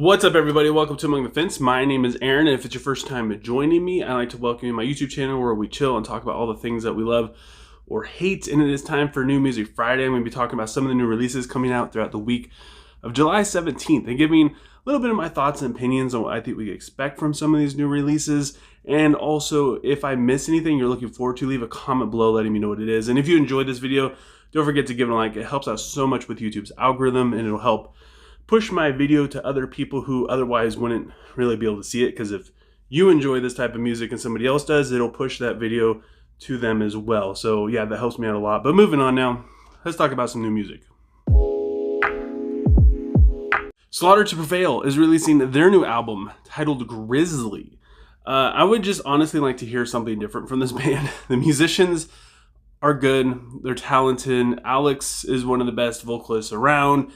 What's up, everybody? Welcome to Among the Fence. My name is Aaron, and if it's your first time joining me, I'd like to welcome you to my YouTube channel where we chill and talk about all the things that we love or hate. And it is time for New Music Friday. I'm going to be talking about some of the new releases coming out throughout the week of July 17th and giving a little bit of my thoughts and opinions on what I think we can expect from some of these new releases. And also, if I miss anything you're looking forward to, leave a comment below letting me know what it is. And if you enjoyed this video, don't forget to give it a like. It helps out so much with YouTube's algorithm, and it'll help push my video to other people who otherwise wouldn't really be able to see it, because if you enjoy this type of music and somebody else does, it'll push that video to them as well. So yeah, that helps me out a lot. But moving on now, let's talk about some new music. Slaughter to Prevail is releasing their new album titled Grizzly. I would just honestly like to hear something different from this band. The musicians are good, they're talented. Alex is one of the best vocalists around,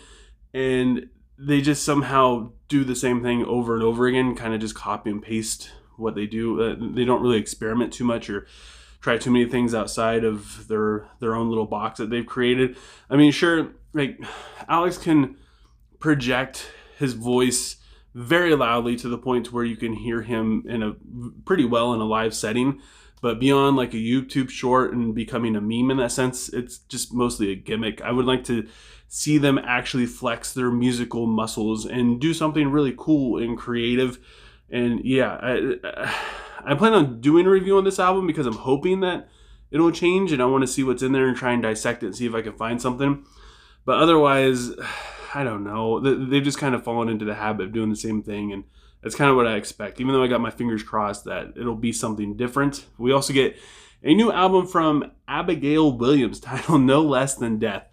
and they just somehow do the same thing over and over again, kind of just copy and paste what they do. They don't really experiment too much or try too many things outside of their own little box that they've created. I mean, sure, like Alex can project his voice very loudly to the point where you can hear him pretty well in a live setting, but beyond like a YouTube short and becoming a meme in that sense, it's just mostly a gimmick. I would like to see them actually flex their musical muscles and do something really cool and creative. And yeah, I plan on doing a review on this album because I'm hoping that it'll change, and I want to see what's in there and try and dissect it and see if I can find something. But otherwise, I don't know. They've just kind of fallen into the habit of doing the same thing, and that's kind of what I expect, even though I got my fingers crossed that it'll be something different. We also get a new album from Abigail Williams titled No Less Than Death.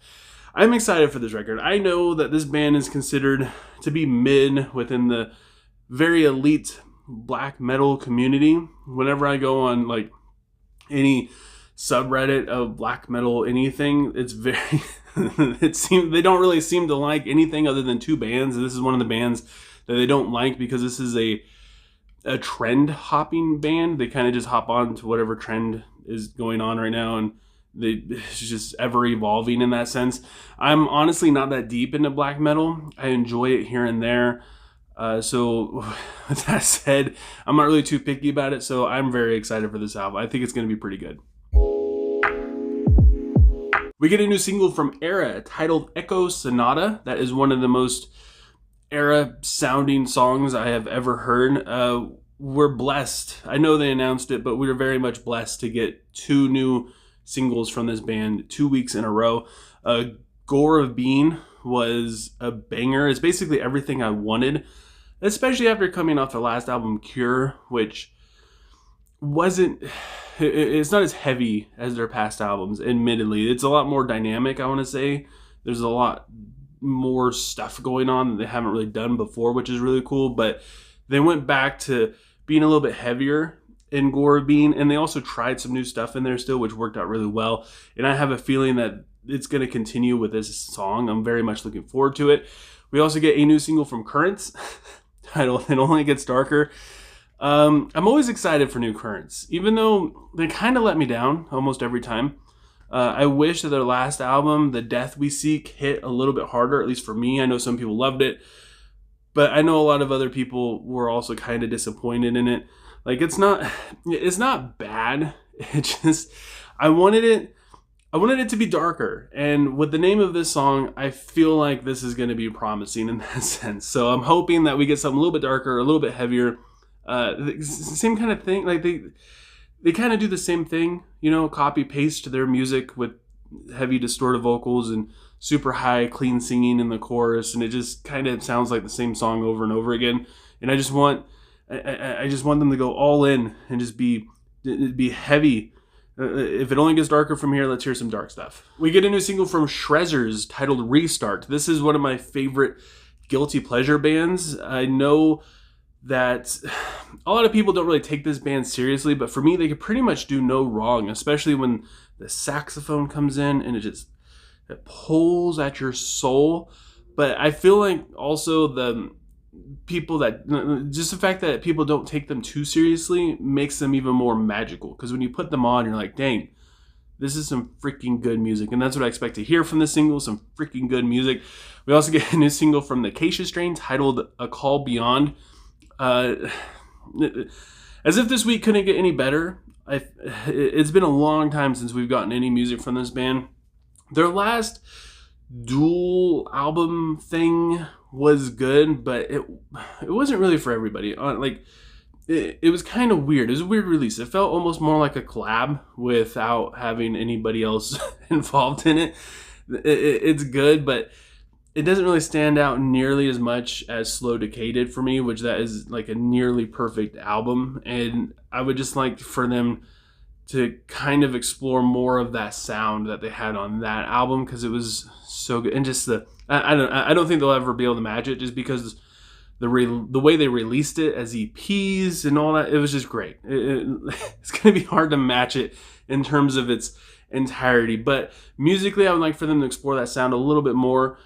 I'm excited for this record. I know that this band is considered to be mid within the very elite black metal community. Whenever I go on like any subreddit of black metal anything, it's very they don't really seem to like anything other than two bands. This is one of the bands that they don't like because this is a trend hopping band. They kind of just hop on to whatever trend is going on right now, and it's just ever evolving in that sense. I'm honestly not that deep into black metal. I enjoy it here and there. So with that said, I'm not really too picky about it. So I'm very excited for this album. I think it's going to be pretty good. We get a new single from ERRA titled Echo Sonata. That is one of the most ERRA sounding songs I have ever heard. We're blessed. I know they announced it, but we were very much blessed to get two new singles from this band 2 weeks in a row. Gore of Being was a banger. It's basically everything I wanted, especially after coming off their last album Cure, which it's not as heavy as their past albums. Admittedly, it's a lot more dynamic. I want to say there's a lot more stuff going on that they haven't really done before, which is really cool. But they went back to being a little bit heavier in Gore of Being, and they also tried some new stuff in there still, which worked out really well. And I have a feeling that it's going to continue with this song. I'm very much looking forward to it. We also get a new single from Currents titled It Only Gets Darker. I'm always excited for new Currents, even though they kind of let me down almost every time. I wish that their last album, The Death We Seek, hit a little bit harder, at least for me. I know some people loved it, but I know a lot of other people were also kind of disappointed in it. Like, it's not bad. It just, I wanted it to be darker. And with the name of this song, I feel like this is going to be promising in that sense. So I'm hoping that we get something a little bit darker, a little bit heavier. Same kind of thing. Like they kind of do the same thing, copy paste their music with heavy distorted vocals and super high clean singing in the chorus, and it just kind of sounds like the same song over and over again. And I just want them to go all in and just be heavy. If it only gets darker from here, let's hear some dark stuff. We get a new single from Shrezzers titled Restart. This is one of my favorite guilty pleasure bands. I know that a lot of people don't really take this band seriously, but for me, they could pretty much do no wrong, especially when the saxophone comes in and it pulls at your soul. But I feel like also the fact that people don't take them too seriously makes them even more magical, because when you put them on, you're like, dang, this is some freaking good music. And that's what I expect to hear from this single, some freaking good music. We also get a new single from the Acacia strain titled A Call Beyond. As if this week couldn't get any better, it's been a long time since we've gotten any music from this band. Their last dual album thing was good, but it wasn't really for everybody. It was kind of weird. It was a weird release. It felt almost more like a collab without having anybody else involved in it. It's good, but it doesn't really stand out nearly as much as Slow Decay did for me, which that is like a nearly perfect album. And I would just like for them to kind of explore more of that sound that they had on that album, because it was so good. And just I don't think they'll ever be able to match it, just because the way they released it as EPs and all that, it was just great. It's going to be hard to match it in terms of its entirety. But musically, I would like for them to explore that sound a little bit more.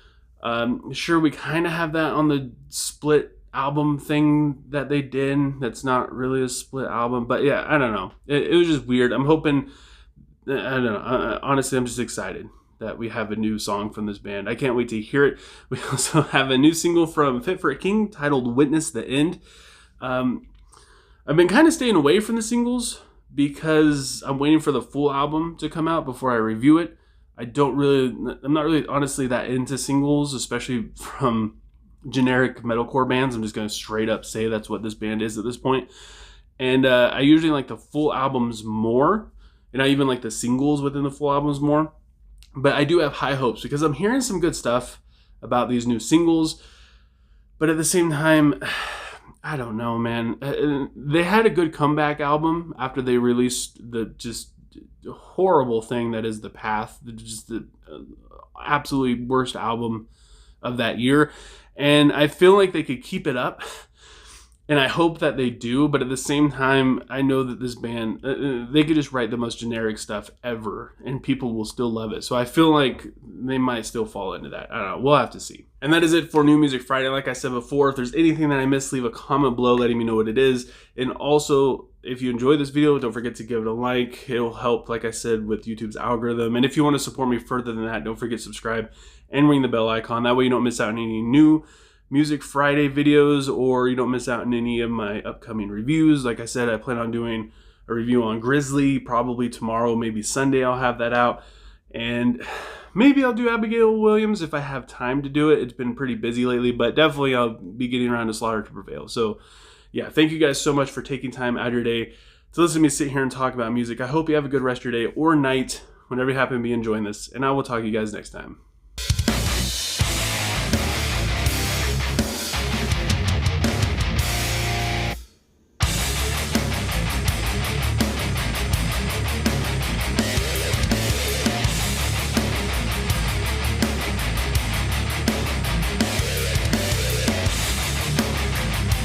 Sure, we kind of have that on the split album thing that they did. That's not really a split album, but yeah, I don't know. It was just weird. I'm hoping, I don't know. Honestly, I'm just excited that we have a new song from this band. I can't wait to hear it. We also have a new single from Fit for a King titled Witness the End. I've been kind of staying away from the singles because I'm waiting for the full album to come out before I review it. I'm not really honestly that into singles, especially from generic metalcore bands. I'm just going to straight up say that's what this band is at this point. And I usually like the full albums more, and I even like the singles within the full albums more. But I do have high hopes because I'm hearing some good stuff about these new singles. But at the same time, I don't know, man. They had a good comeback album after they released the just horrible thing that is The Path, just the absolutely worst album of that year. And I feel like they could keep it up, and I hope that they do. But at the same time, I know that this band, they could just write the most generic stuff ever and people will still love it. So I feel like they might still fall into that. I don't know. We'll have to see. And that is it for New Music Friday. Like I said before, if there's anything that I missed, leave a comment below letting me know what it is. And also, if you enjoyed this video, don't forget to give it a like. It'll help, like I said, with YouTube's algorithm. And if you want to support me further than that, don't forget to subscribe and ring the bell icon. That way you don't miss out on any new Music Friday videos, or you don't miss out on any of my upcoming reviews. Like I said, I plan on doing a review on Grizzly probably tomorrow, maybe Sunday I'll have that out. And maybe I'll do Abigail Williams if I have time to do it. It's been pretty busy lately, but definitely I'll be getting around to Slaughter to Prevail. So yeah, thank you guys so much for taking time out of your day to listen to me sit here and talk about music. I hope you have a good rest of your day or night whenever you happen to be enjoying this, and I will talk to you guys next time.